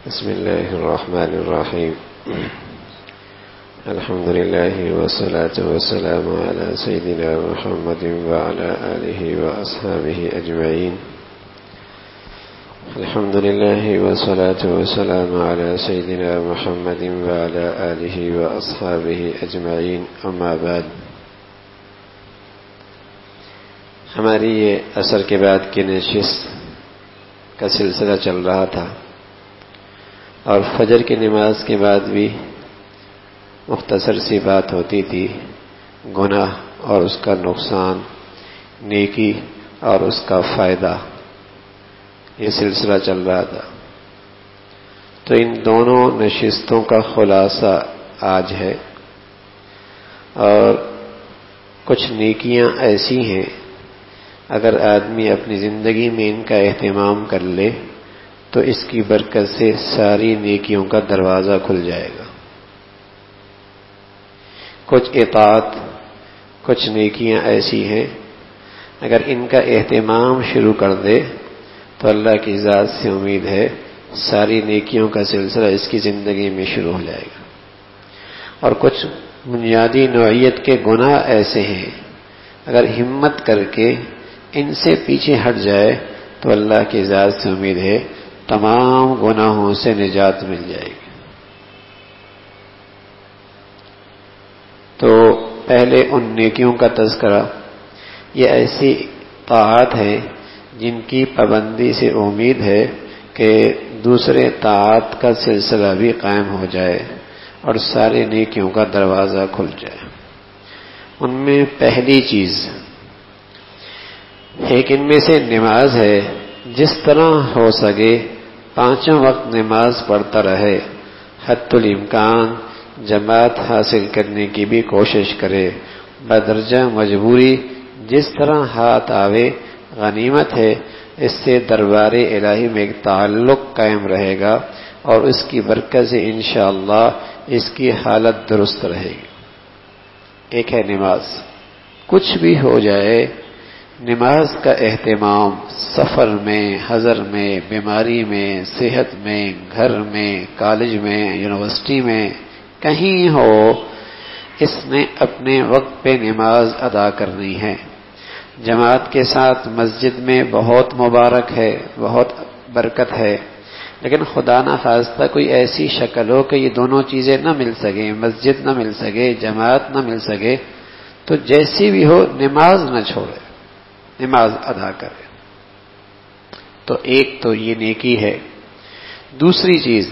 بسم الله الرحمن الرحيم. الحمد لله والصلاة والسلام على سيدنا محمد وعلى آله وأصحابه أجمعين. الحمد لله والصلاة والسلام على سيدنا محمد وعلى آله وأصحابه أجمعين. أما بعد، ہماری یہ عصر کے بعد کی نشست کا سلسلہ چل رہا تھا اور فجر کی نماز کے بعد بھی مختصر سی بات ہوتی تھی، گناہ اور اس کا نقصان، نیکی اور اس کا فائدہ، یہ سلسلہ چل رہا تھا. تو ان دونوں نشستوں کا خلاصہ آج ہے، اور کچھ نیکیاں ایسی ہیں اگر آدمی اپنی زندگی میں ان کا اہتمام کر لے تو اس کی برکت سے ساری نیکیوں کا دروازہ کھل جائے گا. کچھ اطاعت، کچھ نیکیاں ایسی ہیں اگر ان کا اہتمام شروع کر دے تو اللہ کی ذات سے امید ہے ساری نیکیوں کا سلسلہ اس کی زندگی میں شروع ہو جائے گا. اور کچھ بنیادی نوعیت کے گناہ ایسے ہیں اگر ہمت کر کے ان سے پیچھے ہٹ جائے تو اللہ کی ذات سے امید ہے تمام گناہوں سے نجات مل جائے گی. تو پہلے ان نیکیوں کا تذکرہ، یہ ایسی طاعات ہیں جن کی پابندی سے امید ہے کہ دوسرے طاعات کا سلسلہ بھی قائم ہو جائے اور سارے نیکیوں کا دروازہ کھل جائے. ان میں پہلی چیز ایک ان میں سے نماز ہے. جس طرح ہو سکے 5 وقت نماز پڑھتا رہے، حتی الامکان جماعت حاصل کرنے کی بھی کوشش کرے. بدرجہ مجبوری جس طرح ہاتھ آوے غنیمت ہے. اس سے دربار الہی میں ایک تعلق قائم رہے گا اور اس کی برکت سے انشاءاللہ اس کی حالت درست رہے گی. ایک ہے نماز. کچھ بھی ہو جائے، نماز کا اہتمام سفر میں، حضر میں، بیماری میں، صحت میں، گھر میں، کالج میں، یونیورسٹی میں، کہیں ہو، اس نے اپنے وقت پہ نماز ادا کرنی ہے. جماعت کے ساتھ مسجد میں بہت مبارک ہے، بہت برکت ہے، لیکن خدا نہ خواستہ کوئی ایسی شکل ہو کہ یہ دونوں چیزیں نہ مل سکیں، مسجد نہ مل سکے، جماعت نہ مل سکے، تو جیسی بھی ہو نماز نہ چھوڑے، نماز ادا کرے. تو ایک تو یہ نیکی ہے. دوسری چیز،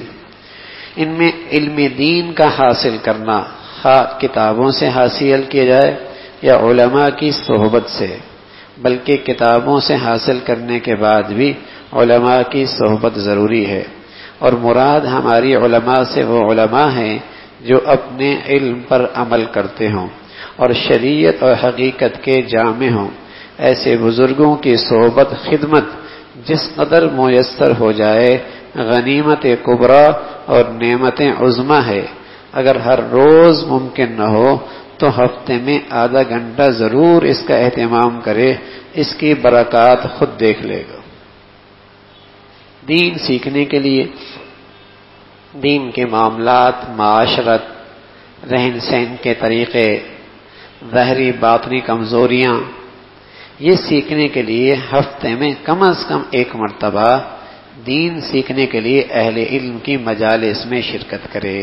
ان میں علم دین کا حاصل کرنا، خواہ کتابوں سے حاصل کیا جائے یا علماء کی صحبت سے، بلکہ کتابوں سے حاصل کرنے کے بعد بھی علماء کی صحبت ضروری ہے. اور مراد ہماری علماء سے وہ علماء ہیں جو اپنے علم پر عمل کرتے ہوں اور شریعت اور حقیقت کے جامع ہوں. ایسے بزرگوں کی صحبت، خدمت جس قدر میسر ہو جائے غنیمت کبریٰ اور نعمت عظمیٰ ہے. اگر ہر روز ممکن نہ ہو تو ہفتے میں آدھا گھنٹہ ضرور اس کا اہتمام کرے، اس کی برکات خود دیکھ لے گا. دین سیکھنے کے لیے، دین کے معاملات، معاشرت، رہن سہن کے طریقے، ظاہری باطنی کمزوریاں، یہ سیکھنے کے لیے ہفتے میں کم از کم 1 مرتبہ دین سیکھنے کے لیے اہل علم کی مجالس میں شرکت کرے.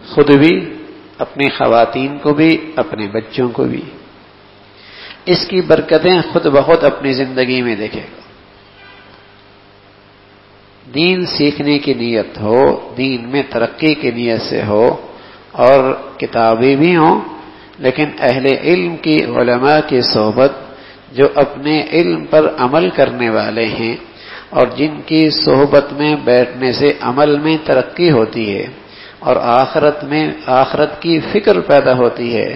خود بھی، اپنی خواتین کو بھی، اپنے بچوں کو بھی. اس کی برکتیں خود بخود اپنی زندگی میں دیکھے گا. دین سیکھنے کی نیت ہو، دین میں ترقی کی نیت سے ہو، اور کتابیں بھی ہوں، لیکن اہل علم کی، علماء کی صحبت جو اپنے علم پر عمل کرنے والے ہیں اور جن کی صحبت میں بیٹھنے سے عمل میں ترقی ہوتی ہے اور آخرت کی فکر پیدا ہوتی ہے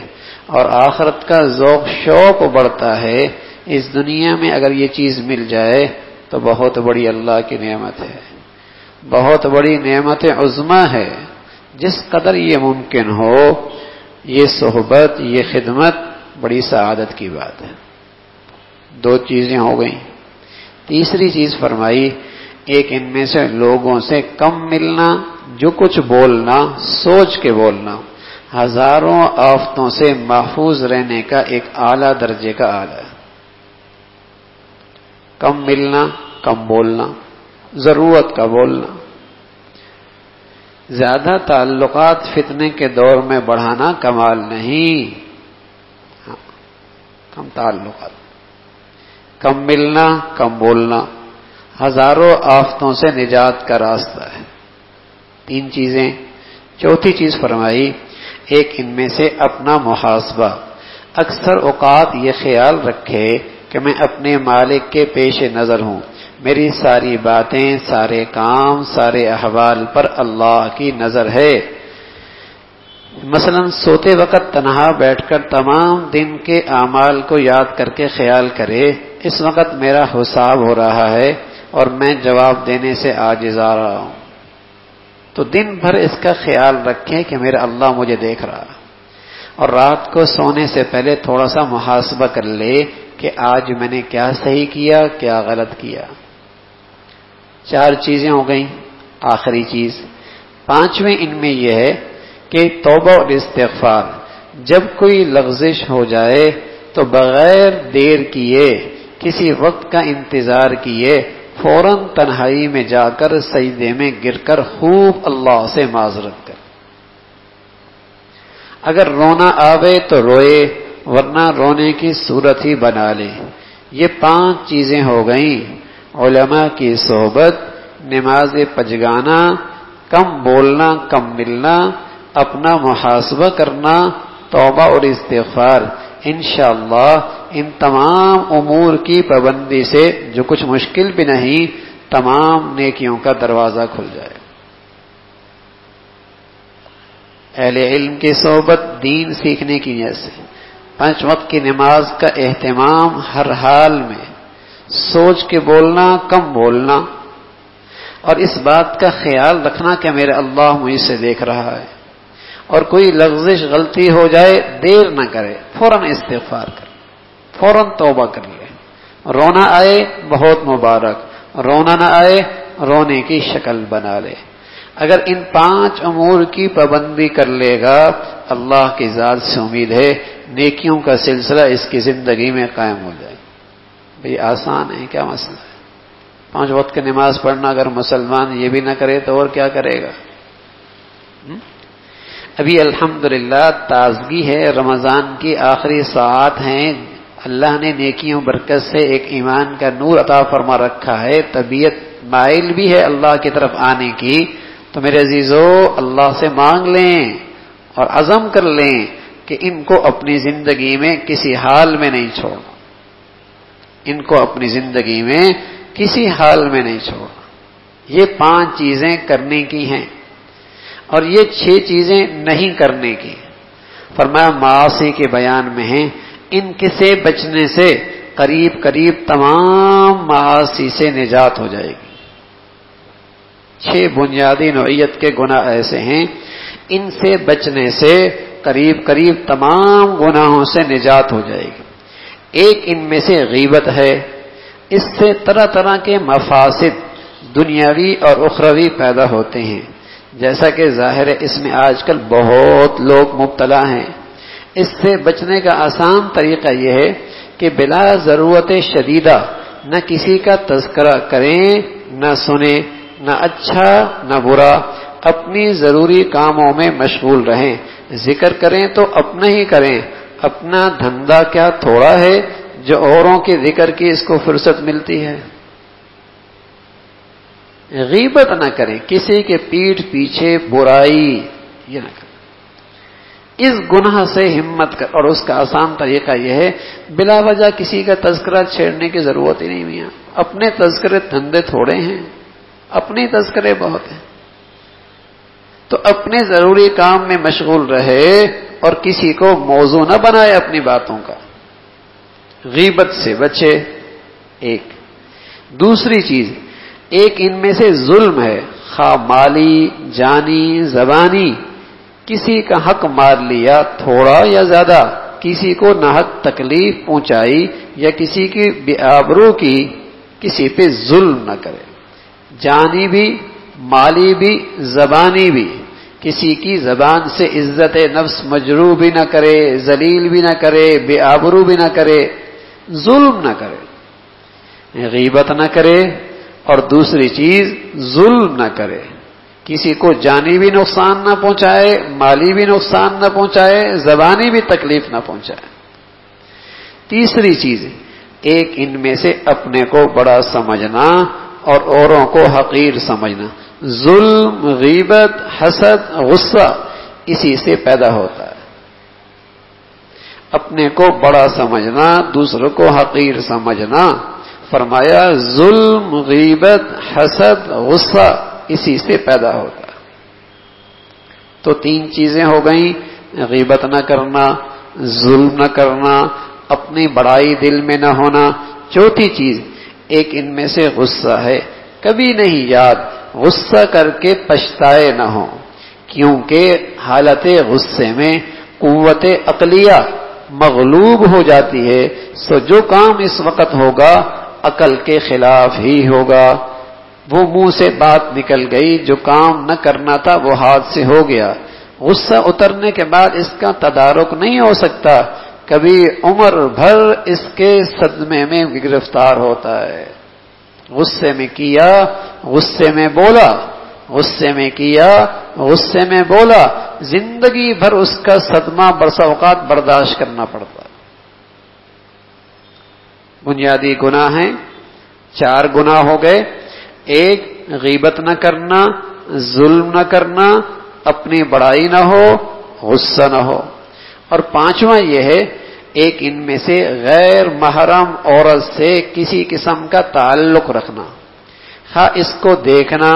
اور آخرت کا ذوق شوق بڑھتا ہے. اس دنیا میں اگر یہ چیز مل جائے تو بہت بڑی اللہ کی نعمت ہے، بہت بڑی نعمت عظمیٰ ہے. جس قدر یہ ممکن ہو، یہ صحبت، یہ خدمت بڑی سعادت کی بات ہے. 2 چیزیں ہو گئیں. تیسری چیز فرمائی، ایک ان میں سے لوگوں سے کم ملنا، جو کچھ بولنا سوچ کے بولنا، ہزاروں آفتوں سے محفوظ رہنے کا ایک اعلیٰ درجے کا آلہ ہے۔ کم ملنا، کم بولنا، ضرورت کا بولنا۔ زیادہ تعلقات فتنے کے دور میں بڑھانا کمال نہیں، کم تعلقات، کم ملنا، کم بولنا ہزاروں آفتوں سے نجات کا راستہ ہے۔ 3 چیزیں۔ چوتھی چیز فرمائی، ایک ان میں سے اپنا محاسبہ، اکثر اوقات یہ خیال رکھے کہ میں اپنے مالک کے پیش نظر ہوں، میری ساری باتیں، سارے کام، سارے احوال پر اللہ کی نظر ہے۔ مثلا سوتے وقت تنہا بیٹھ کر تمام دن کے اعمال کو یاد کر کے خیال کرے، اس وقت میرا حساب ہو رہا ہے اور میں جواب دینے سے عاجز آ رہا ہوں، تو دن بھر اس کا خیال رکھیں کہ میرا اللہ مجھے دیکھ رہا ہے، اور رات کو سونے سے پہلے تھوڑا سا محاسبہ کر لے کہ آج میں نے کیا صحیح کیا، کیا غلط کیا۔ 4 چیزیں ہو گئیں۔ آخری چیز 5ویں ان میں یہ ہے کہ توبہ اور استغفار، جب کوئی لغزش ہو جائے تو بغیر دیر کیے، کسی وقت کا انتظار کیے، فوراً تنہائی میں جا کر سجدے میں گر کر خوب اللہ سے معذرت کر۔ اگر رونا آوے تو روئے، ورنہ رونے کی صورت ہی بنا لے۔ یہ 5 چیزیں ہو گئیں: علماء کی صحبت، نماز پجگانا، کم بولنا کم ملنا، اپنا محاسبہ کرنا، توبہ اور استغفار۔ انشاءاللہ ان تمام امور کی پابندی سے جو کچھ مشکل بھی نہیں، تمام نیکیوں کا دروازہ کھل جائے۔ اہل علم کی صحبت دین سیکھنے کی نیت سے، 5 وقت کی نماز کا اہتمام ہر حال میں، سوچ کے بولنا، کم بولنا، اور اس بات کا خیال رکھنا کہ میرا اللہ مجھ سے دیکھ رہا ہے، اور کوئی لغزش غلطی ہو جائے دیر نہ کرے، فوراً استغفار کر، فوراً توبہ کر لے۔ رونا آئے بہت مبارک، رونا نہ آئے رونے کی شکل بنا لے۔ اگر ان 5 امور کی پابندی کر لے گا، اللہ کی ذات سے امید ہے نیکیوں کا سلسلہ اس کی زندگی میں قائم ہو جائے۔ بھئی آسان ہے، کیا مسئلہ ہے؟ 5 وقت کی نماز پڑھنا اگر مسلمان یہ بھی نہ کرے تو اور کیا کرے گا؟ ابھی الحمدللہ تازگی ہے، رمضان کی آخری ساعات ہیں، اللہ نے نیکیوں برکت سے ایک ایمان کا نور عطا فرما رکھا ہے، طبیعت مائل بھی ہے اللہ کی طرف آنے کی، تو میرے عزیزو اللہ سے مانگ لیں اور عزم کر لیں کہ ان کو اپنی زندگی میں کسی حال میں نہیں چھوڑنا، ان کو اپنی زندگی میں کسی حال میں نہیں چھوڑنا۔ یہ 5 چیزیں کرنے کی ہیں، اور یہ 6 چیزیں نہیں کرنے کی۔ فرمایا معاصی کے بیان میں ہیں، ان سے بچنے سے قریب قریب تمام معاصی سے نجات ہو جائے گی۔ 6 بنیادی نوعیت کے گناہ ایسے ہیں، ان سے بچنے سے قریب قریب تمام گناہوں سے نجات ہو جائے گی۔ ایک ان میں سے غیبت ہے، اس سے طرح طرح کے مفاسد دنیاوی اور اخروی پیدا ہوتے ہیں، جیسا کہ ظاہر ہے اس میں آج کل بہت لوگ مبتلا ہیں۔ اس سے بچنے کا آسان طریقہ یہ ہے کہ بلا ضرورت شدیدہ نہ کسی کا تذکرہ کریں، نہ سنیں، نہ اچھا نہ برا، اپنی ضروری کاموں میں مشغول رہیں۔ ذکر کریں تو اپنا ہی کریں، اپنا دھندا کیا تھوڑا ہے جو اوروں کے ذکر کی اس کو فرصت ملتی ہے۔ غیبت نہ کریں، کسی کے پیٹھ پیچھے برائی یہ نہ کریں۔ اس گناہ سے ہمت کر، اور اس کا آسان طریقہ یہ ہے بلا وجہ کسی کا تذکرہ چھیڑنے کی ضرورت ہی نہیں میاں، اپنے تذکرے دھندے تھوڑے ہیں، اپنے تذکرے بہت ہیں، تو اپنے ضروری کام میں مشغول رہے اور کسی کو موضوع نہ بنائے اپنی باتوں کا۔ غیبت سے بچے۔ ایک دوسری چیز، ایک ان میں سے ظلم ہے، خواہ مالی، جانی، زبانی، کسی کا حق مار لیا تھوڑا یا زیادہ، کسی کو ناحق تکلیف پہنچائی یا کسی کی بے آبرو کی، کسی پہ ظلم نہ کرے۔ جانی بھی، مالی بھی، زبانی بھی. کسی کی زبان سے عزت نفس مجروح بھی نہ کرے، ذلیل بھی نہ کرے، بے آبرو بھی نہ کرے، ظلم نہ کرے، غیبت نہ کرے، اور دوسری چیز ظلم نہ کرے. کسی کو جانی بھی نقصان نہ پہنچائے، مالی بھی نقصان نہ پہنچائے، زبانی بھی تکلیف نہ پہنچائے. تیسری چیز، ایک ان میں سے اپنے کو بڑا سمجھنا اور اوروں کو حقیر سمجھنا. ظلم، غیبت، حسد، غصہ اسی سے پیدا ہوتا ہے. اپنے کو بڑا سمجھنا، دوسروں کو حقیر سمجھنا. فرمایا ظلم، غیبت، حسد، غصہ اسی سے پیدا ہوتا ہے. تو تین چیزیں ہو گئیں، غیبت نہ کرنا، ظلم نہ کرنا، اپنی بڑائی دل میں نہ ہونا. چوتھی چیز، ایک ان میں سے غصہ ہے. کبھی نہیں یاد غصہ کر کے پچھتائے نہ ہو، کیونکہ حالت غصے میں قوت عقلیہ مغلوب ہو جاتی ہے. سو جو کام اس وقت ہوگا عقل کے خلاف ہی ہوگا. وہ منہ سے بات نکل گئی، جو کام نہ کرنا تھا وہ ہاتھ سے ہو گیا. غصہ اترنے کے بعد اس کا تدارک نہیں ہو سکتا، کبھی عمر بھر اس کے صدمے میں گرفتار ہوتا ہے. غصے میں کیا، غصے میں بولا، غصے میں کیا، غصے میں بولا، زندگی بھر اس کا صدمہ برسا اوقات برداشت کرنا پڑتا ہے. بنیادی گناہ ہیں، 4 گناہ ہو گئے. ایک، غیبت نہ کرنا، ظلم نہ کرنا، اپنی بڑائی نہ ہو، غصہ نہ ہو. اور 5واں یہ ہے، ایک ان میں سے غیر محرم عورت سے کسی قسم کا تعلق رکھنا، خواہ اس کو دیکھنا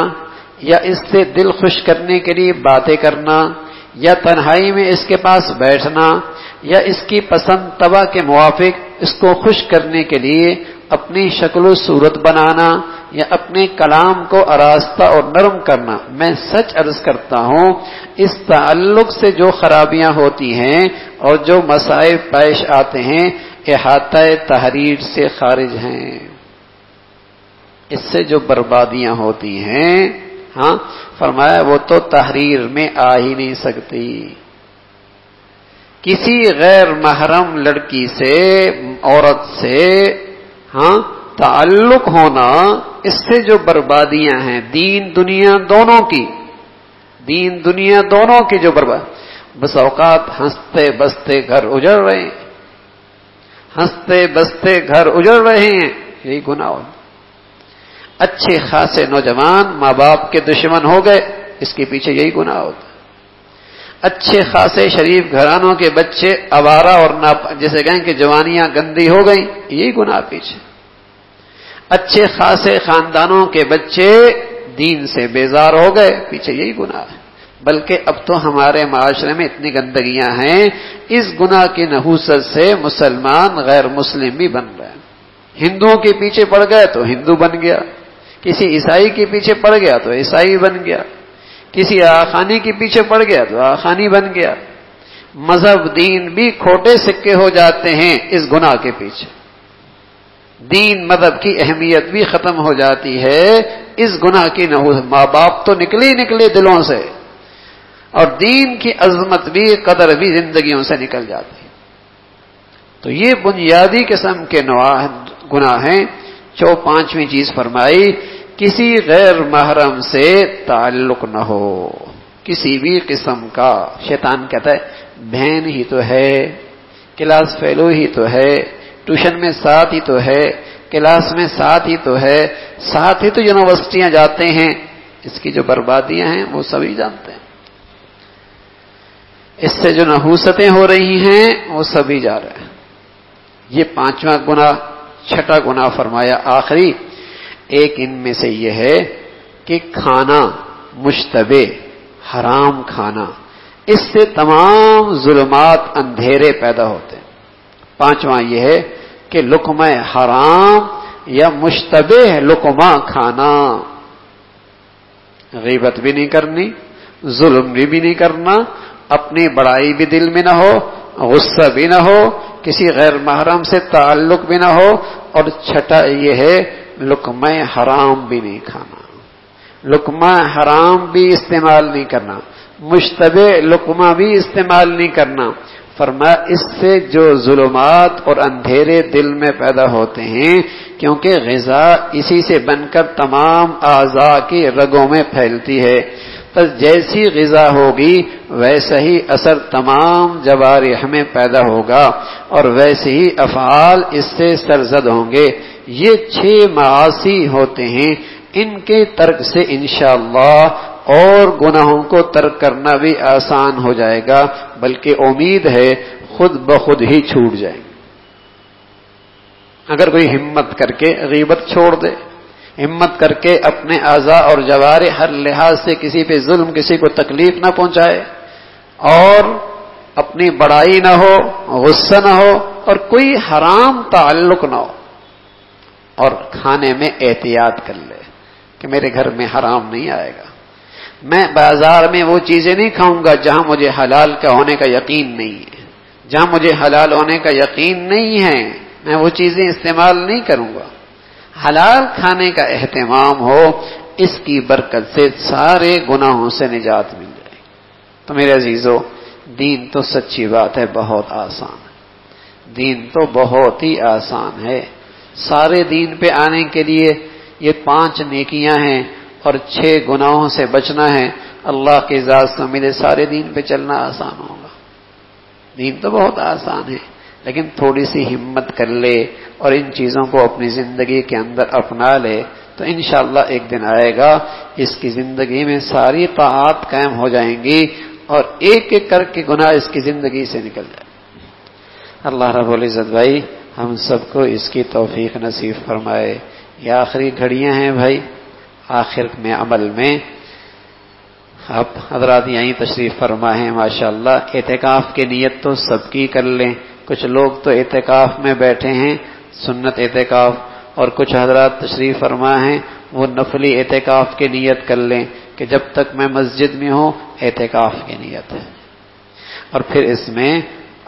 یا اس سے دل خوش کرنے کے لیے باتیں کرنا، یا تنہائی میں اس کے پاس بیٹھنا، یا اس کی پسند طبع کے موافق اس کو خوش کرنے کے لیے اپنی شکل و صورت بنانا، یا اپنے کلام کو آراستہ اور نرم کرنا. میں سچ عرض کرتا ہوں، اس تعلق سے جو خرابیاں ہوتی ہیں اور جو مصائب پیش آتے ہیں احاطہ تحریر سے خارج ہیں. اس سے جو بربادیاں ہوتی ہیں، ہاں فرمایا وہ تو تحریر میں آ ہی نہیں سکتی. کسی غیر محرم لڑکی سے، عورت سے ہاں تعلق ہونا، اس سے جو بربادیاں ہیں دین دنیا دونوں کی، دین دنیا دونوں کی جو برباد. بس اوقات ہنستے بستے گھر اجڑ رہے ہیں، ہنستے بستے گھر اجڑ رہے ہیں، یہی گناہ ہو. اچھے خاصے نوجوان ماں باپ کے دشمن ہو گئے، اس کے پیچھے یہی گناہ ہوتا. اچھے خاصے شریف گھرانوں کے بچے آوارہ اور جیسے کہیں کہ جوانیاں گندی ہو گئیں، یہی گناہ پیچھے. اچھے خاصے خاندانوں کے بچے دین سے بیزار ہو گئے، پیچھے یہی گناہ ہے. بلکہ اب تو ہمارے معاشرے میں اتنی گندگیاں ہیں، اس گناہ کی نحوست سے مسلمان غیر مسلم بھی بن رہے ہیں. ہندوؤں کے پیچھے پڑ گئے تو ہندو بن گیا، کسی عیسائی کے پیچھے پڑ گیا تو عیسائی بن گیا، کسی آخانی کے پیچھے پڑ گیا تو آخانی بن گیا. مذہب دین بھی کھوٹے سکے ہو جاتے ہیں اس گناہ کے پیچھے. دین مذہب کی اہمیت بھی ختم ہو جاتی ہے اس گناہ کی نحوست. ماں باپ تو نکلے دلوں سے، اور دین کی عظمت بھی، قدر بھی زندگیوں سے نکل جاتی ہے. تو یہ بنیادی قسم کے گناہ ہیں. 5ویں چیز فرمائی، کسی غیر محرم سے تعلق نہ ہو کسی بھی قسم کا. شیطان کہتا ہے بہن ہی تو ہے، کلاس فیلو ہی تو ہے، ٹیوشن میں ساتھ ہی تو ہے، کلاس میں ساتھ ہی تو ہے، ساتھ ہی تو یونیورسٹیاں جاتے ہیں. اس کی جو بربادیاں ہیں وہ سبھی جانتے ہیں. اس سے جو نحوستیں ہو رہی ہیں وہ سبھی جا رہے ہیں. یہ 5واں گناہ. 6واں گناہ فرمایا آخری، ایک ان میں سے یہ ہے کہ کھانا مشتبہ، حرام کھانا. اس سے تمام ظلمات، اندھیرے پیدا ہوتے ہیں. 5واں یہ ہے کہ لقمہ حرام یا مشتبہ لقمہ کھانا. غیبت بھی نہیں کرنی، ظلم بھی نہیں کرنا، اپنی بڑائی بھی دل میں نہ ہو، غصہ بھی نہ ہو، کسی غیر محرم سے تعلق بھی نہ ہو، اور 6 یہ ہے لقمہ حرام بھی نہیں کھانا. لقمہ حرام بھی استعمال نہیں کرنا، مشتبہ لقمہ بھی استعمال نہیں کرنا۔ فرمایا اس سے جو ظلمات اور اندھیرے دل میں پیدا ہوتے ہیں، کیونکہ غذا اسی سے بن کر تمام اعضاء کی رگوں میں پھیلتی ہے، بس جیسی غذا ہوگی ویسا ہی اثر تمام جوارح میں پیدا ہوگا اور ویسے ہی افعال اس سے سرزد ہوں گے۔ یہ 6 معاصی ہوتے ہیں، ان کے ترک سے انشاءاللہ اور گناہوں کو ترک کرنا بھی آسان ہو جائے گا، بلکہ امید ہے خود بخود ہی چھوٹ جائیں گے۔ اگر کوئی ہمت کر کے غیبت چھوڑ دے، ہمت کر کے اپنے اعضاء اور جوارح ہر لحاظ سے کسی پہ ظلم، کسی کو تکلیف نہ پہنچائے، اور اپنی بڑائی نہ ہو، غصہ نہ ہو، اور کوئی حرام تعلق نہ ہو، اور کھانے میں احتیاط کر لے کہ میرے گھر میں حرام نہیں آئے گا، میں بازار میں وہ چیزیں نہیں کھاؤں گا جہاں مجھے حلال کا ہونے کا یقین نہیں ہے، جہاں مجھے حلال ہونے کا یقین نہیں ہے میں وہ چیزیں استعمال نہیں کروں گا۔ حلال کھانے کا اہتمام ہو، اس کی برکت سے سارے گناہوں سے نجات مل جائے گی۔ تو میرے عزیزو، دین تو سچی بات ہے بہت آسان ہے، دین تو بہت ہی آسان ہے۔ سارے دین پہ آنے کے لیے یہ 5 نیکیاں ہیں اور 6 گناہوں سے بچنا ہے۔ اللہ کی ذات سے ملے سارے دین پہ چلنا آسان ہوگا۔ دین تو بہت آسان ہے، لیکن تھوڑی سی ہمت کر لے اور ان چیزوں کو اپنی زندگی کے اندر اپنا لے تو انشاءاللہ ایک دن آئے گا اس کی زندگی میں ساری طاعات قائم ہو جائیں گی اور ایک ایک کر کے گناہ اس کی زندگی سے نکل جائے۔ اللہ رب العزت بھائی ہم سب کو اس کی توفیق نصیب فرمائے۔ یہ آخری گھڑیاں ہیں بھائی، آخر میں عمل میں آپ حضرات یہیں تشریف فرما ہیں ماشاءاللہ۔ اعتکاف کی نیت تو سب کی کر لیں، کچھ لوگ تو اعتکاف میں بیٹھے ہیں سنت اعتکاف، اور کچھ حضرات تشریف فرما ہیں وہ نفلی اعتکاف کی نیت کر لیں کہ جب تک میں مسجد میں ہوں اعتکاف کی نیت ہے، اور پھر اس میں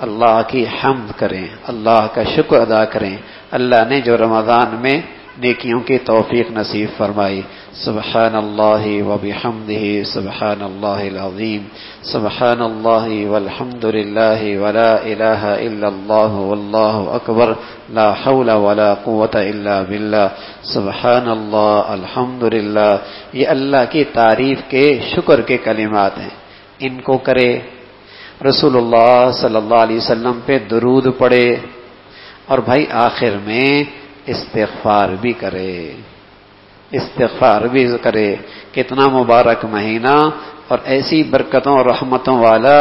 اللہ کی حمد کریں، اللہ کا شکر ادا کریں اللہ نے جو رمضان میں نیکیوں کی توفیق نصیب فرمائی۔ سبحان اللہ وبحمدہ سبحان اللہ العظیم، سبحان اللہ والحمد للہ ولا الہ الا اللہ واللہ اکبر، لا حول ولا قوة الا باللہ، سبحان اللہ الحمد للہ۔ یہ اللہ کی تعریف کے شکر کے کلمات ہیں، ان کو کرے، رسول اللہ صلی اللہ علیہ وسلم پہ درود پڑھے، اور بھائی آخر میں استغفار بھی کرے، استغفار بھی کرے۔ کتنا مبارک مہینہ اور ایسی برکتوں اور رحمتوں والا،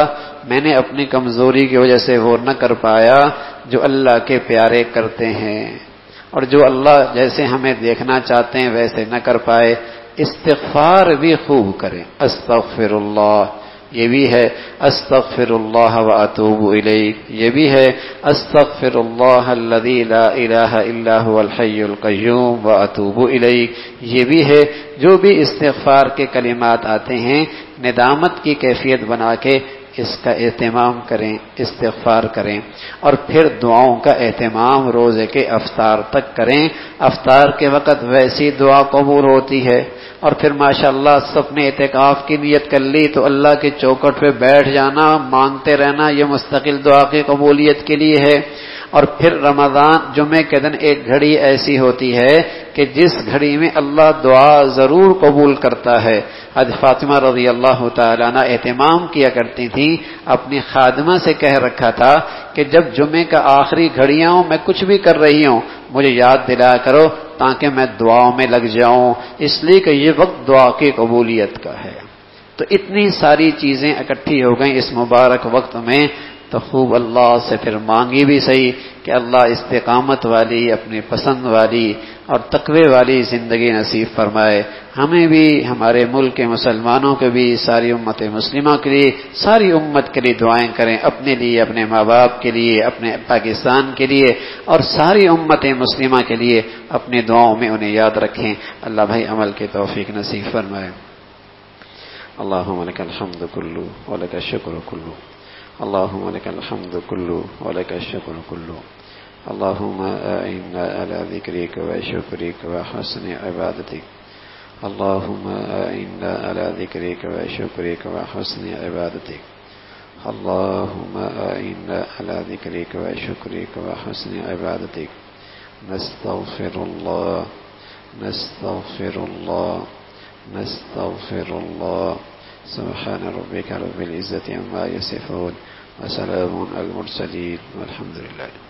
میں نے اپنی کمزوری کی وجہ سے وہ نہ کر پایا جو اللہ کے پیارے کرتے ہیں، اور جو اللہ جیسے ہمیں دیکھنا چاہتے ہیں ویسے نہ کر پائے۔ استغفار بھی خوب کریں، استغفر اللہ یہ بھی ہے، استغفر اللہ واتوب الیہ یہ بھی ہے، استغفر اللہ الذی لا الہ الا هو الحی القیوم واتوب الیہ یہ بھی ہے۔ جو بھی استغفار کے کلمات آتے ہیں ندامت کی کیفیت بنا کے اس کا اہتمام کریں، استغفار کریں، اور پھر دعاؤں کا اہتمام روزے کے افطار تک کریں۔ افطار کے وقت ویسی دعا قبول ہوتی ہے، اور پھر ماشاءاللہ سب نے اعتکاف کی نیت کر لی تو اللہ کے چوکٹ پہ بیٹھ جانا، مانگتے رہنا، یہ مستقل دعا کی قبولیت کے لیے ہے۔ اور پھر رمضان جمعے کے دن ایک گھڑی ایسی ہوتی ہے کہ جس گھڑی میں اللہ دعا ضرور قبول کرتا ہے۔ حضرت فاطمہ رضی اللہ تعالیٰ عنہ اہتمام کیا کرتی تھی، اپنی خادمہ سے کہہ رکھا تھا کہ جب جمعے کا آخری گھڑیاں ہوں میں کچھ بھی کر رہی ہوں مجھے یاد دلا کرو تاکہ میں دعاؤں میں لگ جاؤں، اس لیے کہ یہ وقت دعا کی قبولیت کا ہے۔ تو اتنی ساری چیزیں اکٹھی ہو گئیں اس مبارک وقت میں، تو خوب اللہ سے پھر مانگی بھی صحیح کہ اللہ استقامت والی، اپنی پسند والی اور تقوی والی زندگی نصیب فرمائے ہمیں بھی، ہمارے ملک کے مسلمانوں کے بھی، ساری امت مسلمہ کے لیے، ساری امت کے لیے دعائیں کریں، اپنے لیے، اپنے ماں باپ کے لیے، اپنے پاکستان کے لیے، اور ساری امت مسلمہ کے لیے اپنی دعاؤں میں انہیں یاد رکھیں۔ اللہ بھائی عمل کی توفیق نصیب فرمائے۔ اللہم لک الحمد کلو ولک الشکر کلو، اللہم لک الحمد کلو ولک الشکر کلو، اللہم اعنا علی ذکرک و شکرک و حسن عبادتک، اللهم أعنا على ذكرك وشكرك وحسن عبادتك. اللهم أعنا على ذكرك وشكرك وحسن عبادتك. نستغفر الله نستغفر الله نستغفر الله. سبحان ربك رب العزة عما يصفون وسلام على المرسلين والحمد لله.